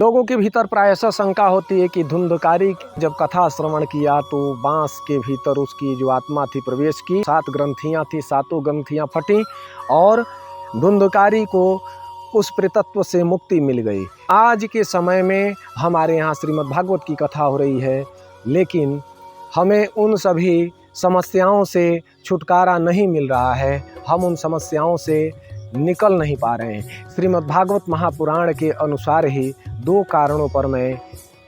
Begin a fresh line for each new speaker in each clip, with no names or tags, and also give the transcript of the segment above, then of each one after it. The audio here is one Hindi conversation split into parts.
लोगों के भीतर प्रायशः शंका होती है कि धुंधकारी जब कथा श्रवण किया तो बांस के भीतर उसकी जो आत्मा थी प्रवेश की, 7 ग्रंथियां थी, 7 ग्रंथियां फटी और धुंधकारी को उस प्रेतत्व से मुक्ति मिल गई। आज के समय में हमारे यहाँ श्रीमद् भागवत की कथा हो रही है, लेकिन हमें उन सभी समस्याओं से छुटकारा नहीं मिल रहा है, हम उन समस्याओं से निकल नहीं पा रहे हैं। श्रीमद् भागवत महापुराण के अनुसार ही 2 कारणों पर मैं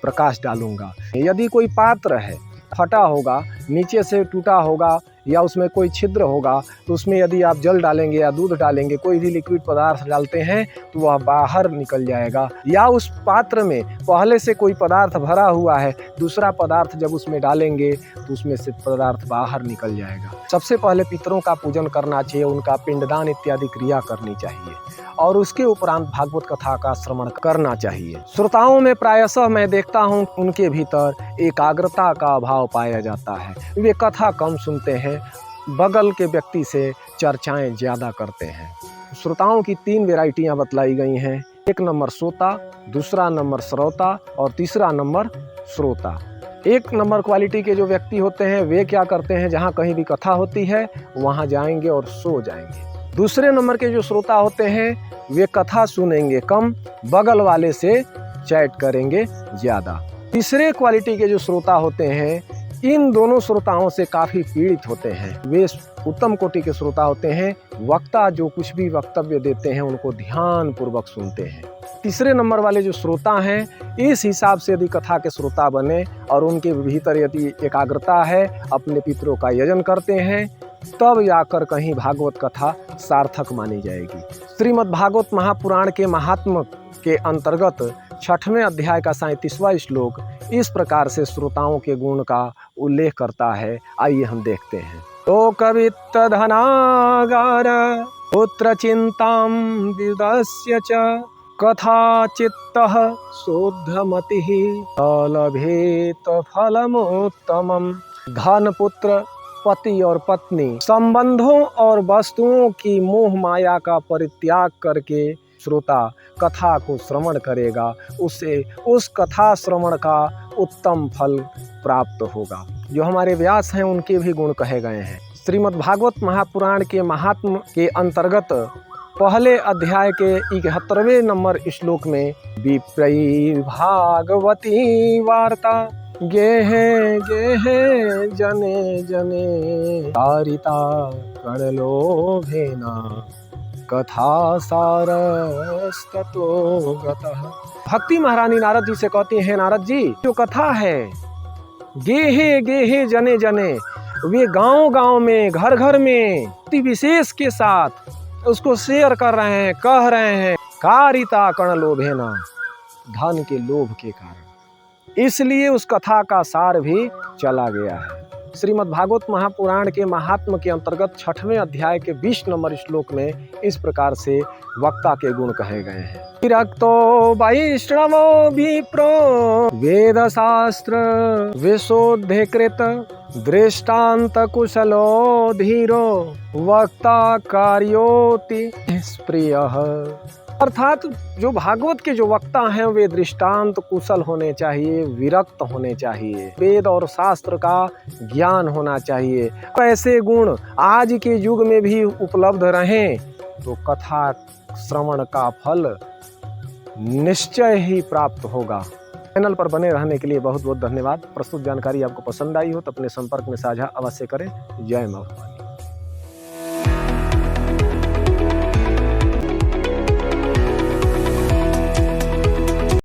प्रकाश डालूंगा। यदि कोई पात्र है फटा होगा, नीचे से टूटा होगा या उसमें कोई छिद्र होगा, तो उसमें यदि आप जल डालेंगे या दूध डालेंगे, कोई भी लिक्विड पदार्थ डालते हैं तो वह बाहर निकल जाएगा। या उस पात्र में पहले से कोई पदार्थ भरा हुआ है, दूसरा पदार्थ जब उसमें डालेंगे तो उसमें से पदार्थ बाहर निकल जाएगा। सबसे पहले पितरों का पूजन करना चाहिए, उनका पिंडदान इत्यादि क्रिया करनी चाहिए और उसके उपरांत भागवत कथा का श्रवण करना चाहिए। श्रोताओं में प्रायशः मैं देखता हूँ उनके भीतर एकाग्रता का अभाव पाया जाता है। वे कथा कम सुनते हैं, बगल के व्यक्ति से चर्चाएं ज़्यादा करते हैं। श्रोताओं की 3 वैरायटियाँ बतलाई गई हैं। 1 नंबर श्रोता, दूसरा नंबर श्रोता और तीसरा नंबर श्रोता। 1 नंबर क्वालिटी के जो व्यक्ति होते हैं वे क्या करते हैं, जहाँ कहीं भी कथा होती है वहाँ जाएंगे और सो जाएंगे। दूसरे नंबर के जो श्रोता होते हैं वे कथा सुनेंगे कम, बगल वाले से चैट करेंगे ज़्यादा। तीसरे क्वालिटी के जो श्रोता होते हैं, इन दोनों श्रोताओं से काफ़ी पीड़ित होते हैं। वे उत्तम कोटि के श्रोता होते हैं, वक्ता जो कुछ भी वक्तव्य देते हैं उनको ध्यान पूर्वक सुनते हैं। तीसरे नंबर वाले जो श्रोता हैं, इस हिसाब से यदि कथा के श्रोता बने और उनके भीतर यदि एकाग्रता है, अपने पितरों का यजन करते हैं, तब जाकर कहीं भागवत कथा सार्थक मानी जाएगी। श्रीमद् भागवत महापुराण के महात्म्य के अंतर्गत 6वें अध्याय का 37वां श्लोक इस प्रकार से श्रोताओं के गुण का उल्लेख करता है। आइए हम देखते हैं। तो कवित्त धनागार पुत्र चिंतां विदस्य च कथा चित्तः शुद्धमतिः लभेत फलमुत्तमम्। धन, पुत्र, पति और पत्नी संबंधों और वस्तुओं की मोह माया का परित्याग करके श्रोता कथा को श्रवण करेगा, उसे उस कथा श्रवण का उत्तम फल प्राप्त होगा। जो हमारे व्यास हैं उनके भी गुण कहे गए हैं। श्रीमद् भागवत महापुराण के महात्म्य के अंतर्गत पहले अध्याय के 71वें नंबर श्लोक में विप्रई भागवती वार्ता गेहे गेहे जने जने तारिता कणलोभेना कथा सारस्ततो गतः। भक्ति महारानी नारद जी से कहती हैं, नारद जी जो कथा है गेहे गेहे जने जने, वे गांव गांव में, घर घर में अति विशेष के साथ उसको शेयर कर रहे हैं, कह रहे हैं। कारिता कण लोभेना, धन के लोभ के कारण, इसलिए उस कथा का सार भी चला गया है। श्रीमद् भागवत महापुराण के महात्म्य के अंतर्गत 6वें अध्याय के 20 नंबर श्लोक में इस प्रकार से वक्ता के गुण कहे गए हैं। विरक्तो वैष्णवो विप्रो वेद शास्त्र विशोध्यकृत दृष्टांत कुशलो धीरो वक्ता कार्योति स्प्रियः। अर्थात जो भागवत के जो वक्ता हैं वे दृष्टांत कुशल होने चाहिए, विरक्त होने चाहिए, वेद और शास्त्र का ज्ञान होना चाहिए। ऐसे गुण आज के युग में भी उपलब्ध रहें तो कथा श्रवण का फल निश्चय ही प्राप्त होगा। चैनल पर बने रहने के लिए बहुत बहुत धन्यवाद। प्रस्तुत जानकारी आपको पसंद आई हो तो अपने संपर्क में साझा अवश्य करें। जय मां।